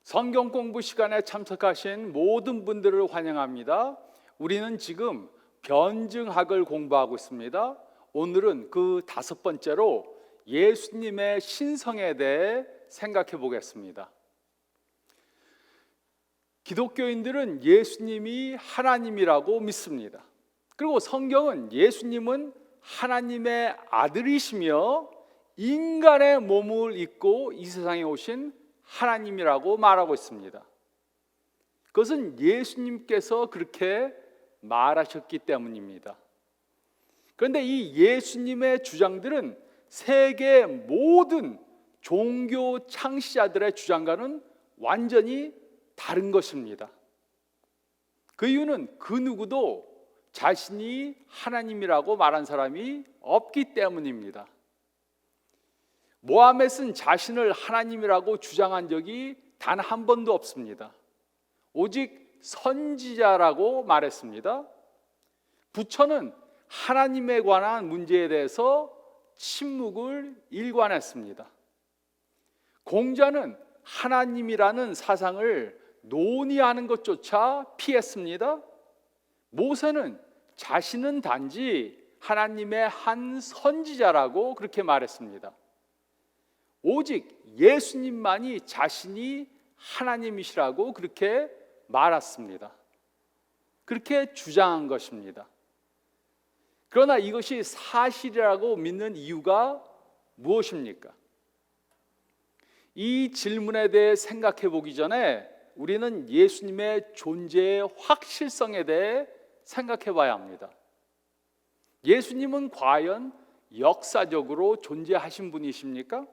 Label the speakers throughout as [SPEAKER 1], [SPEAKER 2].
[SPEAKER 1] 성경 공부 시간에 참석하신 모든 분들을 환영합니다. 우리는 지금 변증학을 공부하고 있습니다. 오늘은 그 5번째로 예수님의 신성에 대해 생각해 보겠습니다. 기독교인들은 예수님이 하나님이라고 믿습니다. 그리고 성경은 예수님은 하나님의 아들이시며 인간의 몸을 입고 이 세상에 오신 하나님이라고 말하고 있습니다. 그것은 예수님께서 그렇게 말하셨기 때문입니다. 그런데 이 예수님의 주장들은 세계 모든 종교 창시자들의 주장과는 완전히 다른 것입니다. 그 이유는 그 누구도 자신이 하나님이라고 말한 사람이 없기 때문입니다. 모하메드는 자신을 하나님이라고 주장한 적이 단 한 번도 없습니다. 오직 선지자라고 말했습니다. 부처는 하나님에 관한 문제에 대해서 침묵을 일관했습니다. 공자는 하나님이라는 사상을 논의하는 것조차 피했습니다. 모세는 자신은 단지 하나님의 한 선지자라고 그렇게 말했습니다. 오직 예수님만이 자신이 하나님이시라고 그렇게 말했습니다. 그렇게 주장한 것입니다. 그러나 이것이 사실이라고 믿는 이유가 무엇입니까? 이 질문에 대해 생각해 보기 전에 우리는 예수님의 존재의 확실성에 대해 생각해 봐야 합니다. 예수님은 과연 역사적으로 존재하신 분이십니까?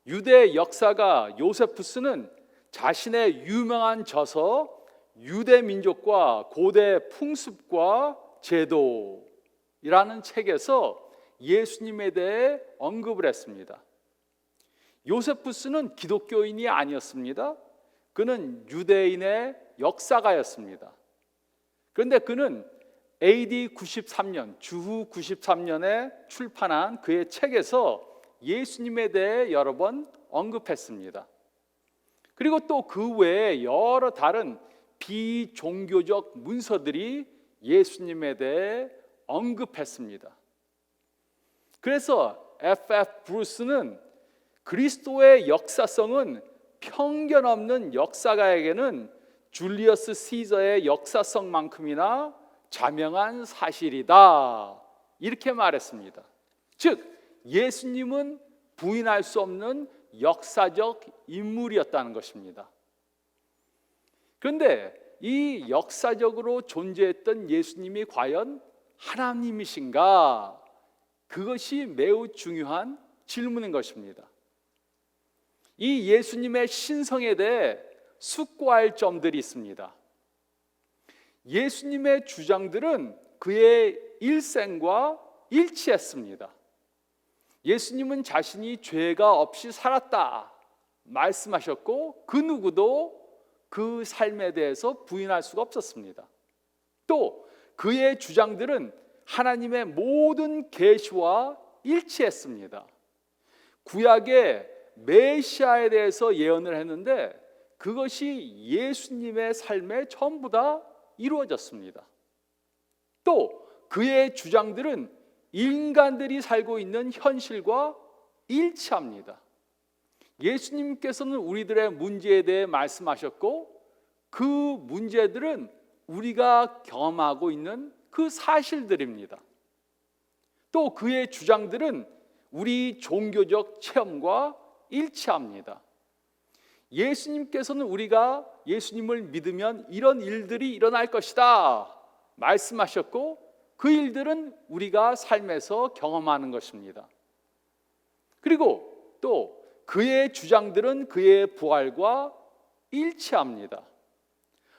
[SPEAKER 1] 유대 역사가 요세푸스는 자신의 유명한 저서 유대 민족과 고대 풍습과 제도이라는 책에서 예수님에 대해 언급을 했습니다. 요세푸스는 기독교인이 아니었습니다. 그는 유대인의 역사가였습니다. 그런데 그는 AD 93년, 주후 93년에 출판한 그의 책에서 예수님에 대해 여러 번 언급했습니다. 그리고 또 그 외에 여러 다른 비종교적 문서들이 예수님에 대해 언급했습니다. 그래서 F.F. 브루스는 그리스도의 역사성은 편견 없는 역사가에게는 줄리어스 시저의 역사성만큼이나 자명한 사실이다, 이렇게 말했습니다. 즉 예수님은 부인할 수 없는 역사적 인물이었다는 것입니다. 그런데 이 역사적으로 존재했던 예수님이 과연 하나님이신가? 그것이 매우 중요한 질문인 것입니다. 이 예수님의 신성에 대해 숙고할 점들이 있습니다. 예수님의 주장들은 그의 일생과 일치했습니다. 예수님은 자신이 죄가 없이 살았다 말씀하셨고 그 누구도 그 삶에 대해서 부인할 수가 없었습니다. 또 그의 주장들은 하나님의 모든 계시와 일치했습니다. 구약의 메시아에 대해서 예언을 했는데 그것이 예수님의 삶에 전부 다 이루어졌습니다. 또 그의 주장들은 인간들이 살고 있는 현실과 일치합니다. 예수님께서는 우리들의 문제에 대해 말씀하셨고 그 문제들은 우리가 경험하고 있는 그 사실들입니다. 또 그의 주장들은 우리 종교적 체험과 일치합니다. 예수님께서는 우리가 예수님을 믿으면 이런 일들이 일어날 것이다 말씀하셨고 그 일들은 우리가 삶에서 경험하는 것입니다. 그리고 또 그의 주장들은 그의 부활과 일치합니다.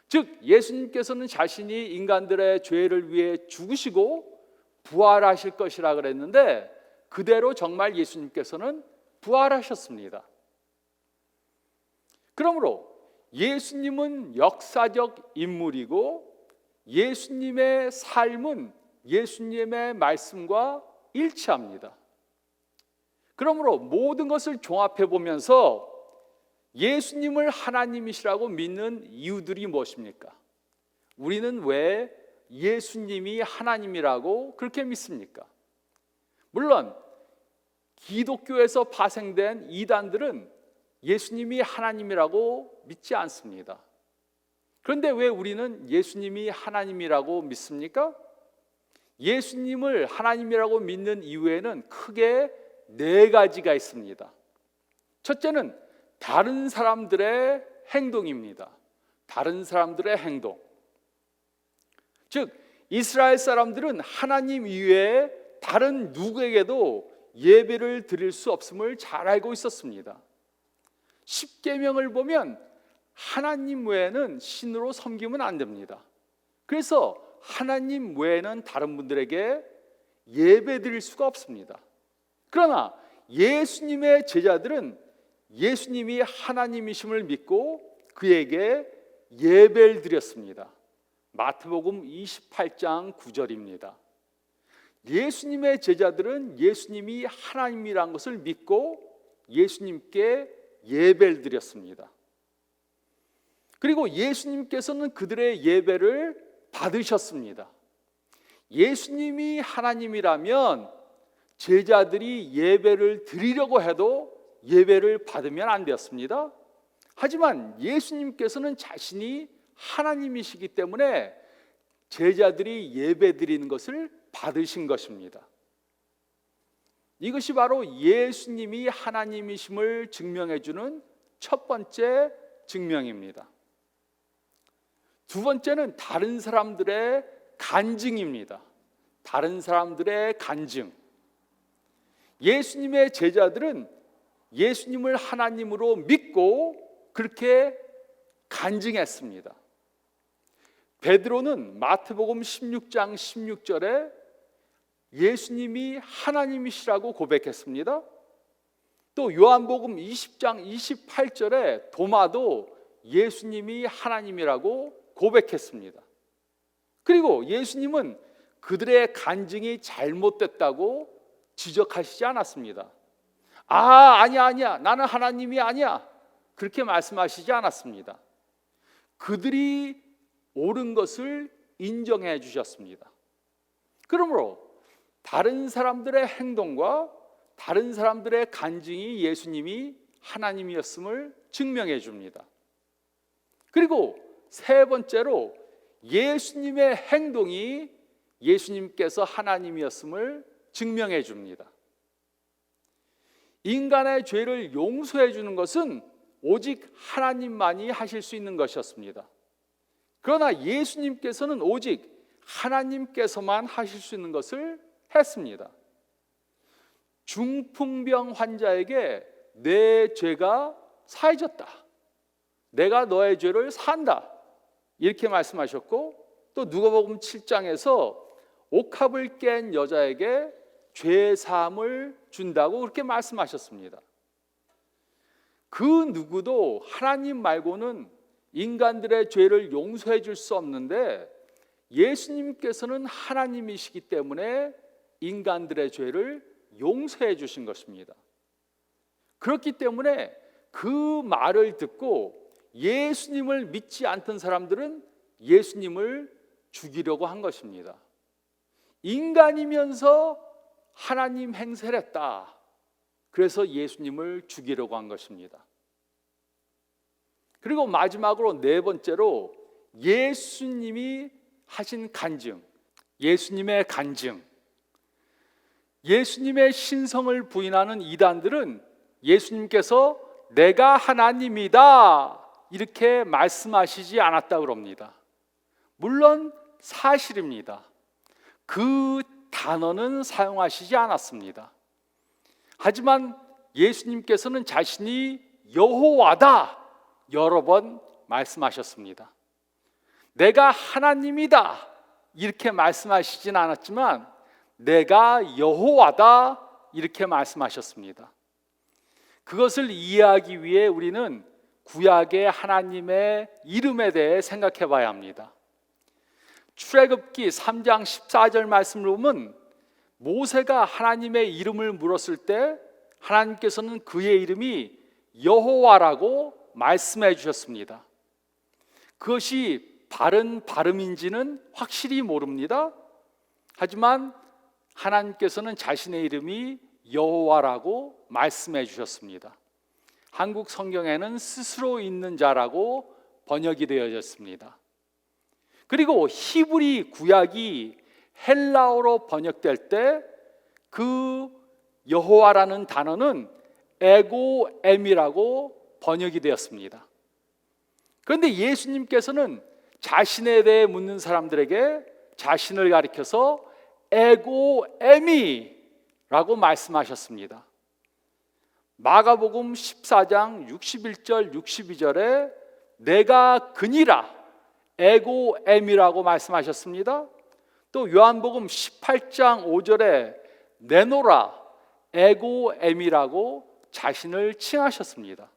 [SPEAKER 1] 즉 예수님께서는 자신이 인간들의 죄를 위해 죽으시고 부활하실 것이라 그랬는데 그대로 정말 예수님께서는 부활하셨습니다. 그러므로 예수님은 역사적 인물이고 예수님의 삶은 예수님의 말씀과 일치합니다. 그러므로 모든 것을 종합해 보면서 예수님을 하나님이시라고 믿는 이유들이 무엇입니까? 우리는 왜 예수님이 하나님이라고 그렇게 믿습니까? 물론 기독교에서 파생된 이단들은 예수님이 하나님이라고 믿지 않습니다. 그런데 왜 우리는 예수님이 하나님이라고 믿습니까? 예수님을 하나님이라고 믿는 이유에는 크게 네 가지가 있습니다. 첫째는 다른 사람들의 행동입니다. 다른 사람들의 행동. 즉 이스라엘 사람들은 하나님 이외에 다른 누구에게도 예배를 드릴 수 없음을 잘 알고 있었습니다. 십계명을 보면 하나님 외에는 신으로 섬기면 안 됩니다. 그래서 하나님 외에는 다른 분들에게 예배 드릴 수가 없습니다. 그러나 예수님의 제자들은 예수님이 하나님이심을 믿고 그에게 예배를 드렸습니다. 마태복음 28장 9절입니다. 예수님의 제자들은 예수님이 하나님이라는 것을 믿고 예수님께 예배를 드렸습니다. 그리고 예수님께서는 그들의 예배를 받으셨습니다. 예수님이 하나님이라면 제자들이 예배를 드리려고 해도 예배를 받으면 안 되었습니다. 하지만 예수님께서는 자신이 하나님이시기 때문에 제자들이 예배 드리는 것을 받으신 것입니다. 이것이 바로 예수님이 하나님이심을 증명해 주는 첫 번째 증명입니다. 두 번째는 다른 사람들의 간증입니다. 다른 사람들의 간증. 예수님의 제자들은 예수님을 하나님으로 믿고 그렇게 간증했습니다. 베드로는 마태복음 16장 16절에 예수님이 하나님이시라고 고백했습니다. 또 요한복음 20장 28절에 도마도 예수님이 하나님이라고 고백했습니다. 그리고 예수님은 그들의 간증이 잘못됐다고 지적하시지 않았습니다. 아니야 나는 하나님이 아니야 그렇게 말씀하시지 않았습니다. 그들이 옳은 것을 인정해 주셨습니다. 그러므로 다른 사람들의 행동과 다른 사람들의 간증이 예수님이 하나님이었음을 증명해 줍니다. 그리고 세 번째로 예수님의 행동이 예수님께서 하나님이었음을 증명해 줍니다. 인간의 죄를 용서해 주는 것은 오직 하나님만이 하실 수 있는 것이었습니다. 그러나 예수님께서는 오직 하나님께서만 하실 수 있는 것을 했습니다. 중풍병 환자에게 내 죄가 사해졌다. 내가 너의 죄를 산다. 이렇게 말씀하셨고 또 누가복음 7장에서 옥합을 깬 여자에게 죄 사함을 준다고 그렇게 말씀하셨습니다. 그 누구도 하나님 말고는 인간들의 죄를 용서해 줄 수 없는데 예수님께서는 하나님이시기 때문에 인간들의 죄를 용서해 주신 것입니다. 그렇기 때문에 그 말을 듣고 예수님을 믿지 않던 사람들은 예수님을 죽이려고 한 것입니다. 인간이면서 하나님 행세를 했다. 그래서 예수님을 죽이려고 한 것입니다. 그리고 마지막으로 네 번째로 예수님이 하신 간증, 예수님의 간증. 예수님의 신성을 부인하는 이단들은 예수님께서 내가 하나님이다 이렇게 말씀하시지 않았다고 합니다. 물론 사실입니다. 그 단어는 사용하시지 않았습니다. 하지만 예수님께서는 자신이 여호와다 여러 번 말씀하셨습니다. 내가 하나님이다 이렇게 말씀하시진 않았지만 내가 여호와다 이렇게 말씀하셨습니다. 그것을 이해하기 위해 우리는 구약의 하나님의 이름에 대해 생각해 봐야 합니다. 출애굽기 3장 14절 말씀을 보면 모세가 하나님의 이름을 물었을 때 하나님께서는 그의 이름이 여호와라고 말씀해 주셨습니다. 그것이 바른 발음인지는 확실히 모릅니다. 하지만 하나님께서는 자신의 이름이 여호와라고 말씀해 주셨습니다. 한국 성경에는 스스로 있는 자라고 번역이 되어졌습니다. 그리고 히브리 구약이 헬라어로 번역될 때 그 여호와라는 단어는 에고엠이라고 번역이 되었습니다. 그런데 예수님께서는 자신에 대해 묻는 사람들에게 자신을 가리켜서 에고에미라고 말씀하셨습니다. 마가복음 14장 61절 62절에 내가 그니라 에고에미라고 말씀하셨습니다. 또 요한복음 18장 5절에 내노라 에고엠이라고 자신을 칭하셨습니다.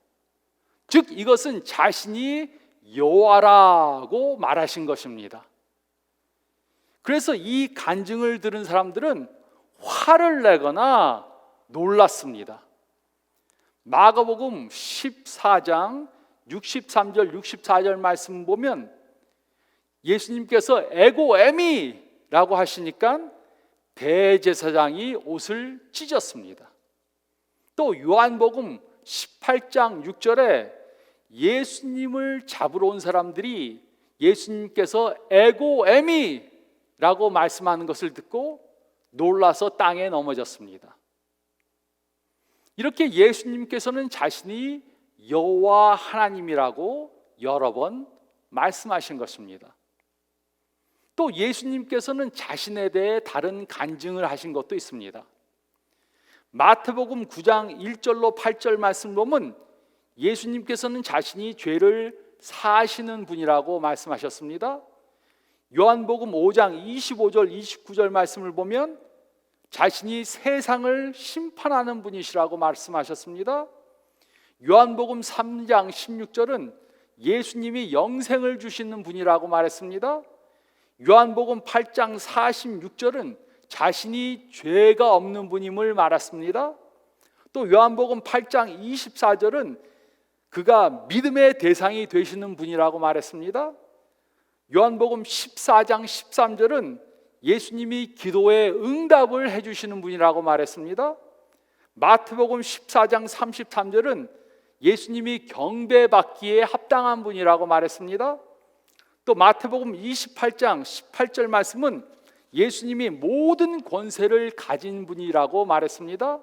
[SPEAKER 1] 즉 이것은 자신이 여호와라고 말하신 것입니다. 그래서 이 간증을 들은 사람들은 화를 내거나 놀랐습니다. 마가복음 14장 63절 64절 말씀 보면 예수님께서 에고에미라고 하시니까 대제사장이 옷을 찢었습니다. 또 요한복음 18장 6절에 예수님을 잡으러 온 사람들이 예수님께서 에고에미라고 말씀하는 것을 듣고 놀라서 땅에 넘어졌습니다. 이렇게 예수님께서는 자신이 여호와 하나님이라고 여러 번 말씀하신 것입니다. 또 예수님께서는 자신에 대해 다른 간증을 하신 것도 있습니다. 마태복음 9장 1절로 8절 말씀 보면 예수님께서는 자신이 죄를 사하시는 분이라고 말씀하셨습니다. 요한복음 5장 25절 29절 말씀을 보면 자신이 세상을 심판하는 분이시라고 말씀하셨습니다. 요한복음 3장 16절은 예수님이 영생을 주시는 분이라고 말했습니다. 요한복음 8장 46절은 자신이 죄가 없는 분임을 말했습니다. 또 요한복음 8장 24절은 그가 믿음의 대상이 되시는 분이라고 말했습니다. 요한복음 14장 13절은 예수님이 기도에 응답을 해주시는 분이라고 말했습니다. 마태복음 14장 33절은 예수님이 경배받기에 합당한 분이라고 말했습니다. 또 마태복음 28장 18절 말씀은 예수님이 모든 권세를 가진 분이라고 말했습니다.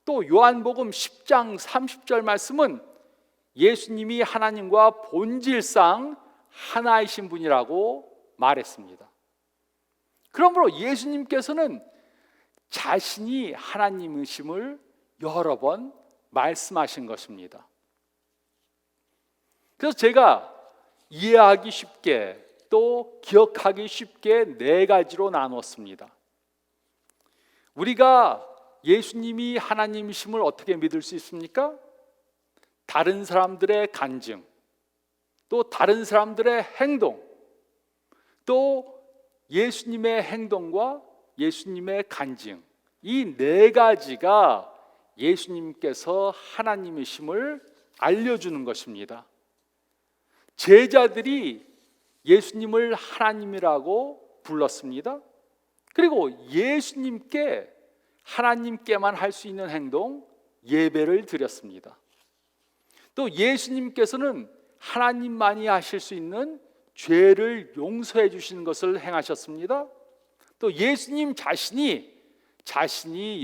[SPEAKER 1] 또 요한복음 10장 30절 말씀은 예수님이 하나님과 본질상 하나이신 분이라고 말했습니다. 그러므로 예수님께서는 자신이 하나님이심을 여러 번 말씀하신 것입니다. 그래서 제가 이해하기 쉽게 또 기억하기 쉽게 네 가지로 나눴습니다. 우리가 예수님이 하나님이심을 어떻게 믿을 수 있습니까? 다른 사람들의 간증, 또 다른 사람들의 행동, 또 예수님의 행동과 예수님의 간증, 이 네 가지가 예수님께서 하나님이심을 알려주는 것입니다. 제자들이 예수님을 하나님이라고 불렀습니다. 그리고 예수님께 하나님께만 할 수 있는 행동, 예배를 드렸습니다. 또 예수님께서는 하나님만이 하실 수 있는 죄를 용서해 주시는 것을 행하셨습니다. 또 예수님 자신이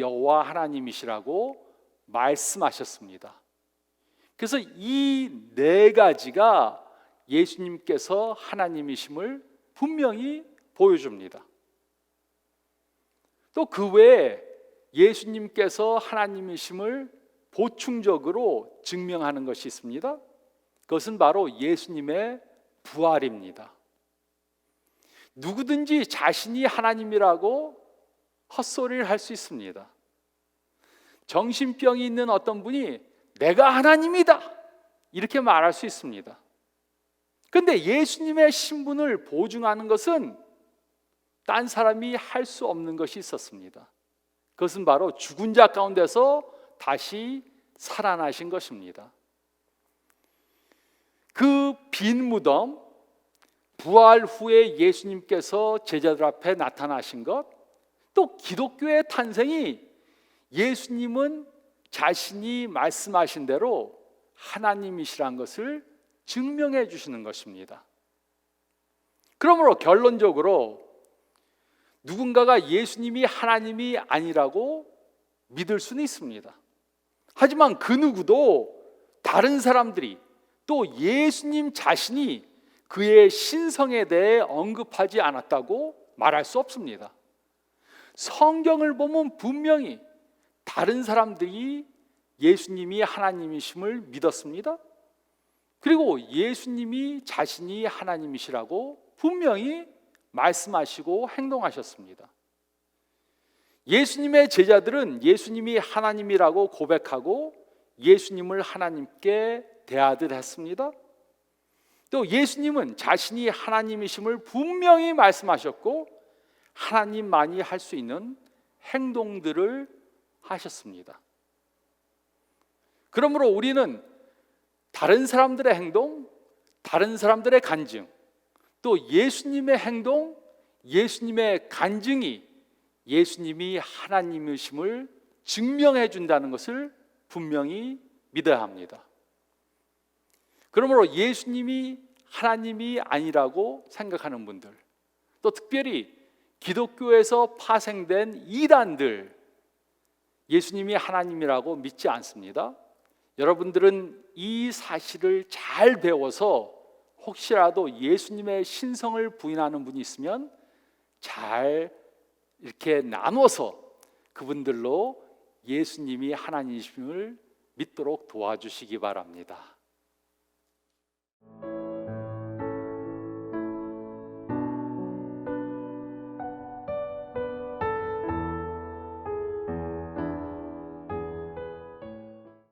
[SPEAKER 1] 여호와 하나님이시라고 말씀하셨습니다. 그래서 이 네 가지가 예수님께서 하나님이심을 분명히 보여줍니다. 또 그 외에 예수님께서 하나님이심을 보충적으로 증명하는 것이 있습니다. 그것은 바로 예수님의 부활입니다. 누구든지 자신이 하나님이라고 헛소리를 할 수 있습니다. 정신병이 있는 어떤 분이 내가 하나님이다 이렇게 말할 수 있습니다. 그런데 예수님의 신분을 보증하는 것은 딴 사람이 할 수 없는 것이 있었습니다. 그것은 바로 죽은 자 가운데서 다시 살아나신 것입니다. 그 빈 무덤, 부활 후에 예수님께서 제자들 앞에 나타나신 것, 또 기독교의 탄생이 예수님은 자신이 말씀하신 대로 하나님이시란 것을 증명해 주시는 것입니다. 그러므로 결론적으로 누군가가 예수님이 하나님이 아니라고 믿을 수는 있습니다. 하지만 그 누구도 다른 사람들이 또 예수님 자신이 그의 신성에 대해 언급하지 않았다고 말할 수 없습니다. 성경을 보면 분명히 다른 사람들이 예수님이 하나님이심을 믿었습니다. 그리고 예수님이 자신이 하나님이시라고 분명히 말씀하시고 행동하셨습니다. 예수님의 제자들은 예수님이 하나님이라고 고백하고 예수님을 하나님께 대하듯 했습니다. 또 예수님은 자신이 하나님이심을 분명히 말씀하셨고 하나님만이 할 수 있는 행동들을 하셨습니다. 그러므로 우리는 다른 사람들의 행동, 다른 사람들의 간증, 또 예수님의 행동, 예수님의 간증이 예수님이 하나님이심을 증명해 준다는 것을 분명히 믿어야 합니다. 그러므로 예수님이 하나님이 아니라고 생각하는 분들, 또 특별히 기독교에서 파생된 이단들, 예수님이 하나님이라고 믿지 않습니다. 여러분들은 이 사실을 잘 배워서 혹시라도 예수님의 신성을 부인하는 분이 있으면 잘 이렇게 나눠서 그분들로 예수님이 하나님이심을 믿도록 도와주시기 바랍니다.